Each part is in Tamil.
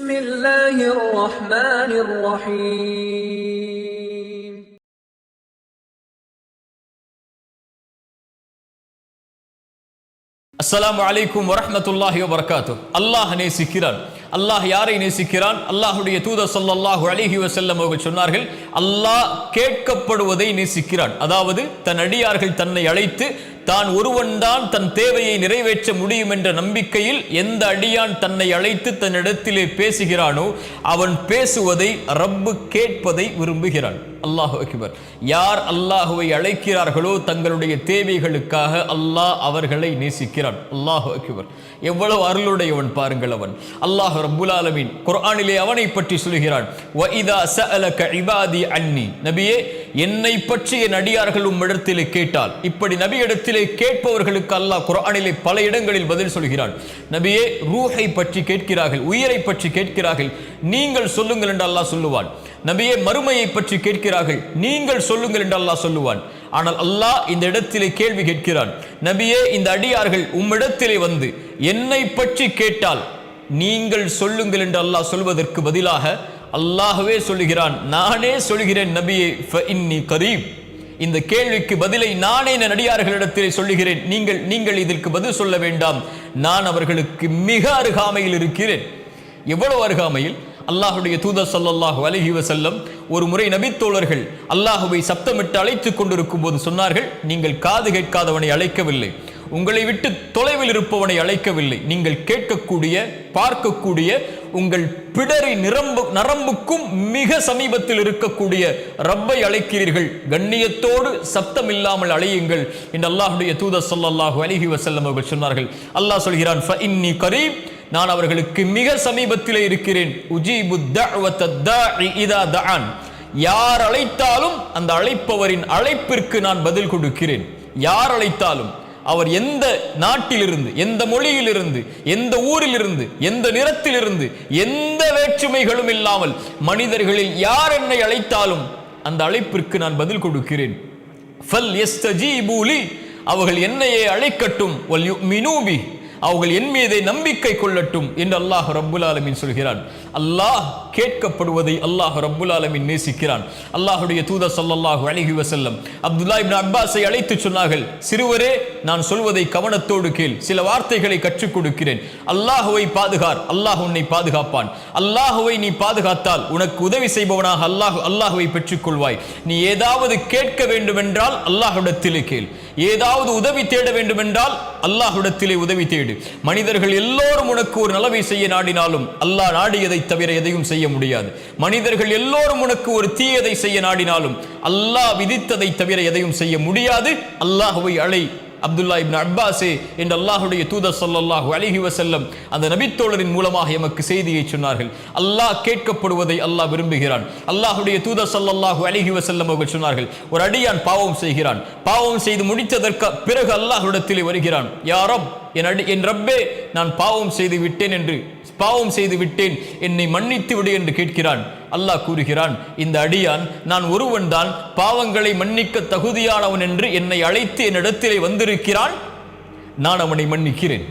بسم الله الرحمن الرحيم அஸ்ஸலாமு அலைக்கும் வரஹ்மத்துல்லாஹி வபரகாத்துஹ். அல்லாஹ் நேசிக்கிறான். அல்லாஹ் யாரை நேசிக்கிறான்? அல்லாஹ்வுடைய தூதர் ஸல்லல்லாஹு அலைஹி வஸல்லம் அவர்கள் சொன்னார்கள், அல்லாஹ் கேட்கப்படுவதை நேசிக்கிறான். அதாவது தன் அடியார்கள் தன்னை அழைத்து தான் ஒருவன்தான் தன் தேவையை நிறைவேற்ற முடியும் என்ற நம்பிக்கையில் எந்த அடியான் தன்னை அழைத்து தன்னிடத்திலே பேசுகிறானோ அவன் பேசுவதை ரப்பு கேட்பதை விரும்புகிறான். அல்லாஹு அக்பர். யார் அல்லாஹுவை அழைக்கிறார்களோ தங்களுடைய தேவைகளுக்காக அல்லாஹ் அவர்களை நேசிக்கிறான். அல்லாஹு அக்பர். எவ்வளவு அருளுடையவன் பாருங்கள் அவன். அல்லாஹ் ரப்புல் ஆலமீன் குர்ஆனிலே அவனை பற்றி சொல்கிறான், வ இதா சஅலக இபாதி அன்னி. நபியே, என்னை பற்றி என் அடியார்கள் உம்மிடத்திலே கேட்டால். இப்படி நபியிடத்திலே கேட்பவர்களுக்கு அல்லாஹ் குர்ஆனிலே பல இடங்களில் பதில் சொல்கிறான். நபியே, ரூஹை பற்றி கேட்கிறார்கள், உயிரை பற்றி கேட்கிறார்கள், நீங்கள் சொல்லுங்கள் என்று அல்லாஹ் சொல்லுவான். நபியே, மறுமையை பற்றி கேட்கிறார்கள், நீங்கள் சொல்லுங்கள் என்று அல்லாஹ் சொல்லுவான். ஆனால் அல்லாஹ் இந்த இடத்திலே கேள்வி கேட்கிறான், நபியே, இந்த அடியார்கள் உம்மிடத்திலே வந்து என்னை பற்றி கேட்டால் நீங்கள் சொல்லுங்கள் என்று அல்லாஹ் சொல்வதற்கு பதிலாக அல்லாஹ்வே சொல்லுகிறான், நானே சொல்கிறேன் நபியே, ஃபஇன்னி கரீப். இந்த கேள்விக்கு பதிலை நானே என் அடியார்களிடத்திலே சொல்லுகிறேன், நீங்கள் இதற்கு பதில் சொல்ல வேண்டாம், நான் அவர்களுக்கு மிக அருகாமையில் இருக்கிறேன். எவ்வளவு அருகாமையில்? அல்லாஹுடைய தூதர் ஸல்லல்லாஹு அலைஹி வஸல்லம் ஒரு முறை நபித்தோழர்கள் அல்லாஹுவை சப்தமிட்டு அழைத்துக் கொண்டிருக்கும் போது சொன்னார்கள், நீங்கள் காது கேட்காதவனை அழைக்கவில்லை, உங்களை விட்டு தொலைவில் இருப்பவனை அழைக்கவில்லை, நீங்கள் கேட்கக்கூடிய பார்க்கக்கூடிய உங்கள் பிடரி நரம்புக்கும் மிக சமீபத்தில் இருக்கக்கூடிய ரப்பை அழைக்கிறீர்கள், கண்ணியத்தோடு சப்தம் இல்லாமல் அழையுங்கள் என்று அல்லாஹுடைய தூதர் ஸல்லல்லாஹு அலைஹி வஸல்லம் அவர்கள் சொன்னார்கள். அல்லாஹ் சொல்கிறான், ஃபஇன்னி கரீப், நான் அவர்களுக்கு மிக சமீபத்திலே இருக்கிறேன். உஜீபு தஅவத தாஇ இதா தஆன். யார் அழைத்தாலும் அந்த அழைப்பவரின் அழைப்பிற்கு நான் பதில் கொடுக்கிறேன். யார் அழைத்தாலும், அவர் எந்த நாட்டிலிருந்து, எந்த மொழியிலிருந்து, எந்த ஊரிலிருந்து, எந்த நிறத்திலிருந்து, எந்த வேற்றுமைகளும் இல்லாமல் மனிதர்களில் யார் என்னை அழைத்தாலும் அந்த அழைப்பிற்கு நான் பதில் கொடுக்கிறேன். ஃபல் யஸ்தஜீபு லி, அவர்கள் என்னையே அழைக்கட்டும், வல் யுமினூ பி, அவர்கள் என் மீதை நம்பிக்கை கொள்ளட்டும் என்று அல்லாஹ் ரப்புல் ஆலமீன் சொல்கிறான். அல்லாஹ் கேட்கப்படுவதை அல்லாஹ் ரப்புல் ஆலமீன் நேசிக்கிறான். அல்லாஹுடைய தூதர் ஸல்லல்லாஹு அலைஹி வஸல்லம் அப்துல்லா இப்னு அப்பாஸை அழைத்து சொன்னார்கள், சிறுவரே, நான் சொல்வதை கவனத்தோடு கேள், சில வார்த்தைகளை கற்றுக் கொடுக்கிறேன். அல்லாஹுவை பாதுகார், அல்லாஹ் உன்னை பாதுகாப்பான். அல்லாஹுவை நீ பாதுகாத்தால் உனக்கு உதவி செய்பவனாக அல்லாஹுவை பெற்றுக் கொள்வாய். நீ ஏதாவது கேட்க வேண்டும் என்றால் அல்லாஹ்விடத்திலே கேள், ஏதாவது உதவி தேட வேண்டும் என்றால் அல்லாஹ்விடத்திலே உதவி தேடு. மனிதர்கள் எல்லோரும் உனக்கு ஒரு நலவை செய்ய நாடினாலும் அல்லாஹ் நாடியதை தவிர எதையும் செய்ய முடியாது. மனிதர்கள் எல்லோரும் உனக்கு ஒரு தீயதை செய்ய நாடினாலும் அல்லாஹ் விதித்ததை தவிர எதையும் செய்ய முடியாது. அல்லாஹுவை அழை அப்துல்லா இப்னு அப்பாஸே என்று அல்லாஹுடைய தூதர் ஸல்லல்லாஹு அலைஹி வஸல்லம் அந்த நபித்தோழரின் மூலமாக எமக்கு செய்தியை சொன்னார்கள். அல்லாஹ் கேட்கப்படுவதை அல்லாஹ் விரும்புகிறான். அல்லாஹுடைய தூதர் ஸல்லல்லாஹு அலைஹி வஸல்லம் அவர்கள் சொன்னார்கள், ஒரு அடியான் பாவம் செய்கிறான், பாவம் செய்து முடித்ததற்கு பிறகு அல்லாஹ்விடத்திலே வருகிறான், யா ரப், என் ரப்பே, நான் பாவம் செய்து விட்டேன், என்னை மன்னித்து விடு என்று கேட்கிறான். அல்லாஹ் கூறுகிறான், இந்த அடியான் நான் ஒருவன் தான் பாவங்களை மன்னிக்க தகுதியானவன் என்று என்னை அழைத்து என்னிடத்திலே வந்திருக்கிறான், நான் அவனை மன்னிக்கிறேன்.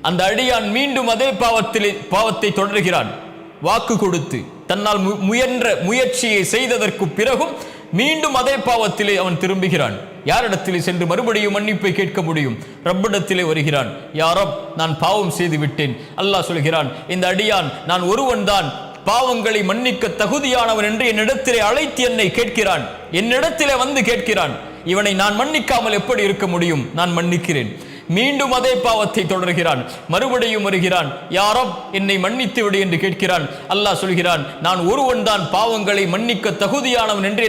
அந்த அடியான் மீண்டும் அதே பாவத்தை தொடர்கிறான். வாக்கு கொடுத்து தன்னால் முயன்ற முயற்சியை செய்ததற்கு பிறகும் மீண்டும் அதே பாவத்திலே அவன் திரும்புகிறான். யாரிடத்திலே சென்று மறுபடியும் மன்னிப்பை கேட்க முடியும்? ரப்பிடத்திலே வருகிறான், யா ரப், நான் பாவம் செய்து விட்டேன். அல்லாஹ் சொல்கிறான், இந்த அடியான் நான் ஒருவன் தான் பாவங்களை மன்னிக்க தகுதியானவன் என்று என்னிடத்திலே அழைத்து என்னை கேட்கிறான், என்னிடத்திலே வந்து கேட்கிறான். இவனை நான் மன்னிக்காமல் எப்படி இருக்க முடியும்? நான் மன்னிக்கிறேன். மீண்டும் அதே பாவத்தை தொடர்கிறான், மறுபடியும் வருகிறான், யா ரப், என்னை மன்னித்து விடு என்று கேட்கிறான். அல்லாஹ் சொல்கிறான், நான் ஒருவன் தான் பாவங்களை மன்னிக்க தகுதியானவன் என்று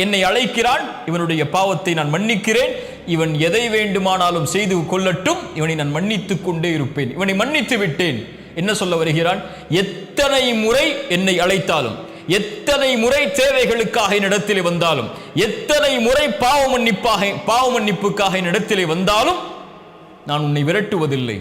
என்னை அழைக்கிறான், இவனுடைய பாவத்தை நான் மன்னிக்கிறேன், இவன் எதை வேண்டுமானாலும் செய்து கொள்ளட்டும், இவனை நான் மன்னித்துக் கொண்டே இருப்பேன், இவனை மன்னித்து விட்டேன். என்ன சொல்ல வருகிறான்? எத்தனை முறை என்னை அழைத்தாலும், எத்தனை முறை தேவைகளுக்காக என்னிடத்திலே வந்தாலும், எத்தனை முறை பாவ மன்னிப்புக்காக என்னிடத்திலே வந்தாலும் நான் உன்னை விரட்டுவதில்லை,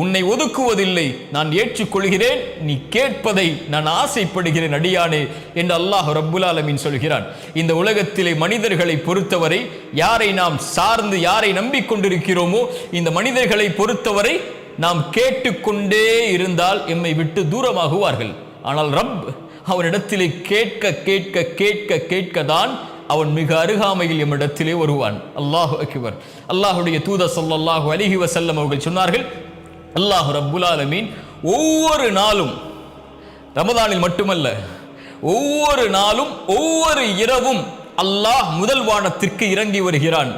உன்னை ஒதுக்குவதில்லை, நான் ஏற்றுக்கொள்கிறேன், நீ கேட்பதை நான் ஆசைப்படுகிறேன் அடியானே என்று அல்லாஹ் ரப்புல் ஆலமீன் சொல்கிறான். இந்த உலகத்திலே மனிதர்களை பொறுத்தவரை, யாரை நாம் சார்ந்து யாரை நம்பிக்கொண்டிருக்கிறோமோ இந்த மனிதர்களை பொறுத்தவரை நாம் கேட்டுக்கொண்டே இருந்தால் எம்மை விட்டு தூரமாகுவார்கள். ஆனால் ரப் அவனிடத்திலே கேட்க கேட்க கேட்க கேட்க தான் அவன் மிக அருகாமையில் எம்மிடத்திலே வருவான். அல்லாஹு அக்பர். அல்லாஹுடைய தூதர் ஸல்லல்லாஹு அலைஹி வஸல்லம் அவர்கள் சொன்னார்கள், அல்லாஹ் ரப்புல் ஆலமீன் ஒவ்வொரு நாளும், ரமதானில் மட்டுமல்ல, ஒவ்வொரு நாளும் ஒவ்வொரு இரவும் அல்லாஹ் முதல் வானத்திற்கு இறங்கி வருகிறான்.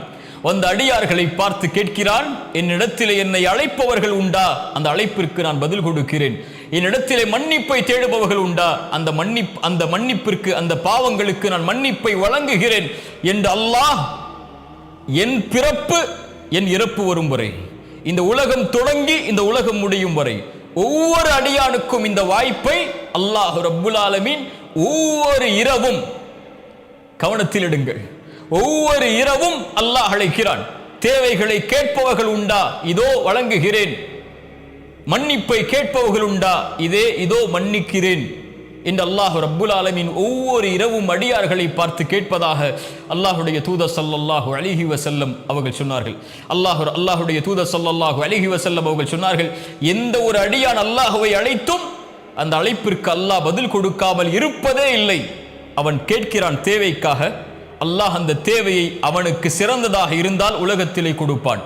வந்த அடியார்களை பார்த்து கேட்கிறான், என்னிடத்திலே என்னை அழைப்பவர்கள் உண்டா? அந்த அழைப்பிற்கு நான் பதில் கொடுக்கிறேன். என்னிடத்திலே மன்னிப்பை தேடுபவர்கள் உண்டா? அந்த மன்னிப்பிற்கு, அந்த பாவங்களுக்கு நான் மன்னிப்பை வழங்குகிறேன் என்று அல்லாஹ் என் பிறப்பு என் இறப்பு வரும் வரை, இந்த உலகம் தொடங்கி இந்த உலகம் முடியும் வரை ஒவ்வொரு அடியானுக்கும் இந்த வாய்ப்பை அல்லாஹ் ரப்புல் ஆலமீன் ஒவ்வொரு இரவும், கவனத்தில் எடுங்கள், ஒவ்வொரு இரவும் அல்லாஹ் அழைக்கிறான். தேவைகளை கேட்பவர்கள் உண்டா? இதோ வழங்குகிறேன். மன்னிப்பை கேட்பவர்கள் உண்டா? இதோ மன்னிக்கிறேன் என்று அல்லாஹ் ரப்புல் ஆலமீன் ஒவ்வொரு இரவும் அடியார்களை பார்த்து கேட்பதாக அல்லாஹுடைய தூதர் ஸல்லல்லாஹு அலைஹி வஸல்லம் அவர்கள் சொன்னார்கள். அல்லாஹுடைய தூதர் ஸல்லல்லாஹு அலைஹி வஸல்லம் அவர்கள் சொன்னார்கள், எந்த ஒரு அடியான் அல்லாஹ்வை அழைத்தும் அந்த அழைப்பிற்கு அல்லாஹ் பதில் கொடுக்காமல் இருப்பதே இல்லை. அவன் கேட்கிறான் தேவைக்காக, அல்லாஹ் அந்த தேவையை அவனுக்கு சிறந்ததாக இருந்தால் உலகத்திலே கொடுப்பான்.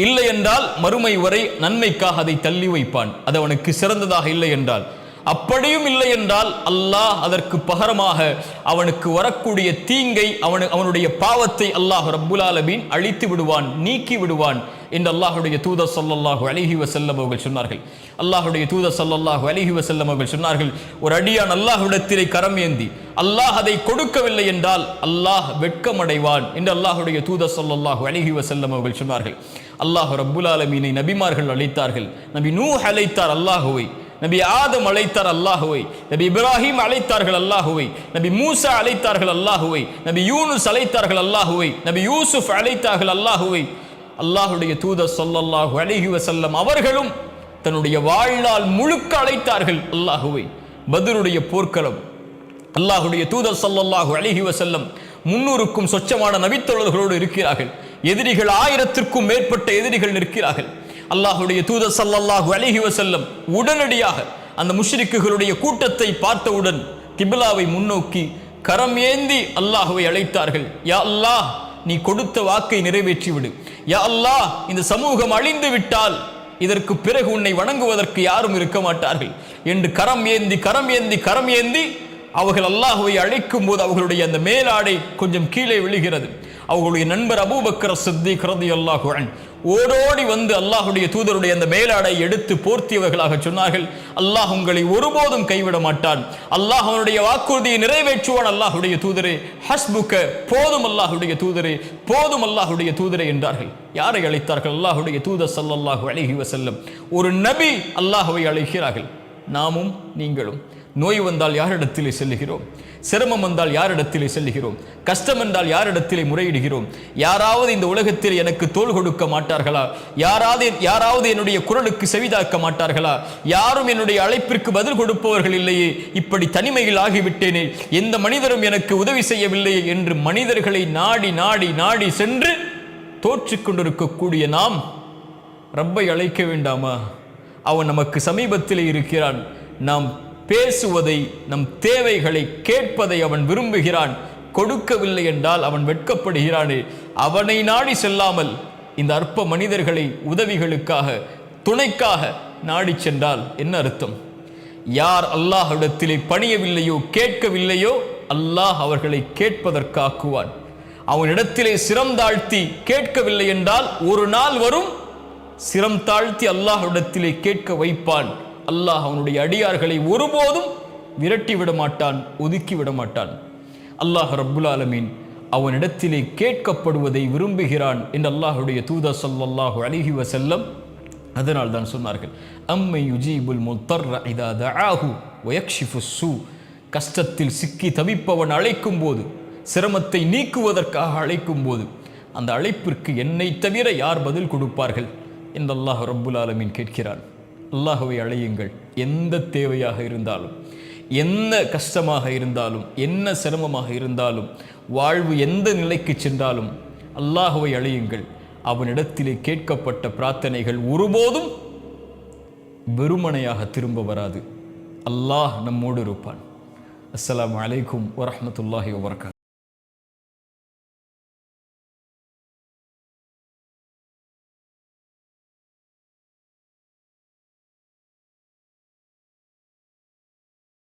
இல்லை என்றால் மறுமை வரை நன்மைக்காக அதை தள்ளி வைப்பான். அது அவனுக்கு சிறந்ததாக இல்லை என்றால். அப்படியும் இல்லை என்றால் அல்லாஹ் அதற்கு பகரமாக அவனுக்கு வரக்கூடிய தீங்கை, அவனுடைய பாவத்தை அல்லாஹ் ரப்புல் ஆலமீன் அழித்து விடுவான், நீக்கி விடுவான் என்று அல்லாஹுடைய தூதர் ஸல்லல்லாஹு அலைஹி வஸல்லம் அவர்கள் சொன்னார்கள். அல்லாஹுடைய தூதர் ஸல்லல்லாஹு அலைஹி வஸல்லம் அவர்கள் சொன்னார்கள், ஒரு அடியான் அல்லாஹ்விடத்திலே கரம் ஏந்தி அல்லாஹ் அதை கொடுக்கவில்லை என்றால் அல்லாஹ் வெட்கமடைவான் என்று அல்லாஹுடைய தூதர் ஸல்லல்லாஹு அலைஹி வஸல்லம் அவர்கள் சொன்னார்கள். அல்லாஹ் ரப்புல் ஆலமீனை நபிமார்கள் அழைத்தார்கள். நபி நூஹ் அழைத்தார் அல்லாஹுவை, நபி ஆதம் அழைத்தார் அல்லாஹுவை, நபி இப்ராஹிம் அழைத்தார்கள் அல்லாஹுவை, நபி மூசா அழைத்தார்கள் அல்லாஹுவை, நபி யூனுஸ் அழைத்தார்கள் அல்லாஹுவை, நபி யூசுப் அழைத்தார்கள் அல்லாஹுவை. அல்லாஹுடைய தூதர் ஸல்லல்லாஹு அலைஹி வஸல்லம் அவர்களும் தன்னுடைய வாழ்நாள் முழுக்க அழைத்தார்கள் அல்லாஹுவை. பத்ருடைய போர்க்களம், அல்லாஹுடைய தூதர் ஸல்லல்லாஹு அலைஹி வஸல்லம் 300க்கும் சொச்சமான நபித்தோழர்களோடு இருக்கிறார்கள். எதிரிகள் 1000த்திற்கும் மேற்பட்ட எதிரிகள் நிற்கிறார்கள். அல்லாஹுடைய தூதர் ஸல்லல்லாஹு அலைஹி வஸல்லம் உடனடியாக அந்த முஷ்ரிக்குகளுடைய கூட்டத்தை பார்த்தவுடன் கிப்லாவை முன்னோக்கி கரம் ஏந்தி அல்லாஹுவை அழைத்தார்கள். யா அல்லாஹ், நீ கொடுத்த வாக்கை நிறைவேற்றி விடு. யா அல்லாஹ், இந்த சமூகம் அழிந்து விட்டால் இதற்கு பிறகு உன்னை வணங்குவதற்கு யாரும் இருக்க மாட்டார்கள் என்று கரம் ஏந்தி கரம் ஏந்தி கரம் ஏந்தி அவர்கள் அல்லாஹுவை அழைக்கும் போது அவர்களுடைய அந்த மேலாடை கொஞ்சம் கீழே விழுகிறது. அவர்களுடைய நண்பர் அபூபக்கர் சித்திக் ரலியல்லாஹு அன்ஹு ஓடோடி வந்து அல்லாஹுடைய தூதருடைய அந்த மேலாடை எடுத்து போர்த்தியவர்களாக சொன்னார்கள், அல்லாஹ் உங்களை ஒருபோதும் கைவிட மாட்டான், அல்லாஹ் அவனுடைய வாக்குறுதியை நிறைவேற்றுவான். அல்லாஹுடைய தூதரே, ஹஸ்புக்க, போதும் அல்லாஹுடைய தூதரே, போதும் அல்லாஹுடைய தூதரே என்றார்கள். யாரை அழைத்தார்கள்? அல்லாஹுடைய தூதர் ஸல்லல்லாஹு அலைஹி வஸல்லம். ஒரு நபி அல்லாஹுவை அழைக்கிறார்கள். நாமும் நீங்களும் நோய் வந்தால் யாரிடத்திலே செல்லுகிறோம்? சிரமம் வந்தால் யாரிடத்திலே செல்லுகிறோம்? கஷ்டம் என்றால் யாரிடத்திலே முறையிடுகிறோம்? யாராவது இந்த உலகத்தில் எனக்கு தோள் கொடுக்க மாட்டார்களா? யாராவது என்னுடைய குரலுக்கு செவிதாக்க மாட்டார்களா? யாரும் என்னுடைய அழைப்பிற்கு பதில் கொடுப்பவர்கள் இல்லையே, இப்படி தனிமையில் ஆகிவிட்டேனே, எந்த மனிதரும் எனக்கு உதவி செய்யவில்லையே என்று மனிதர்களை நாடி நாடி நாடி சென்று தோற்றிக் கொண்டிருக்கக்கூடிய நாம் ரப்பை அழைக்க வேண்டாமா? அவன் நமக்கு சமீபத்திலே இருக்கிறான். நாம் பேசுவதை, நம் தேவைகளை கேட்பதை அவன் விரும்புகிறான். கொடுக்கவில்லை என்றால் அவன் வெட்கப்படுகிறானே. அவனை நாடி செல்லாமல் இந்த அற்ப மனிதர்களை உதவிகளுக்காக, துணைக்காக நாடி சென்றால் என்ன அர்த்தம்? யார் அல்லாஹ்விடத்திலே பணியவில்லையோ, கேட்கவில்லையோ, அல்லாஹ் அவர்களை கேட்பதற்காக்குவான். அவனிடத்திலே சிரம் தாழ்த்தி கேட்கவில்லை என்றால் ஒரு நாள் வரும், சிரம் தாழ்த்தி அல்லாஹ்விடத்திலே கேட்க வைப்பான். அல்லாஹ் அவனுடைய அடியார்களை ஒருபோதும் விரட்டி விட மாட்டான், ஒதுக்கி விட மாட்டான். அல்லாஹ் ரப்புல் ஆலமீன் அவனிடத்திலே கேட்கப்படுவதை விரும்புகிறான் என்று அல்லாஹுடைய தூதர் ஸல்லல்லாஹு அலைஹி வஸல்லம் அதனால் தான் சொன்னார்கள், அம்மை யுஜீபுல் முத்தர்ர இதா தஆஹு வயக்ஷிஃபுஸ் ஸூ. கஷ்டத்தில் சிக்கி தவிப்பவன் அழைக்கும் போது, சிரமத்தை நீக்குவதற்காக அழைக்கும் போது, அந்த அழைப்பிற்கு என்னை தவிர யார் பதில் கொடுப்பார்கள் என்று அல்லாஹ் ரப்புல் ஆலமீன் கேட்கிறான். அல்லாஹுவை அழையுங்கள். எந்த தேவையாக இருந்தாலும், என்ன கஷ்டமாக இருந்தாலும், என்ன சிரமமாக இருந்தாலும், வாழ்வு எந்த நிலைக்கு சென்றாலும் அல்லாஹுவை அழையுங்கள். அவனிடத்திலே கேட்கப்பட்ட பிரார்த்தனைகள் ஒருபோதும் வெறுமனையாக திரும்ப வராது. அல்லாஹ் நம்மோடு இருப்பான். அஸ்ஸலாமு அலைக்கும் வரஹ்மத்துல்லாஹி வபரகாத்துஹு.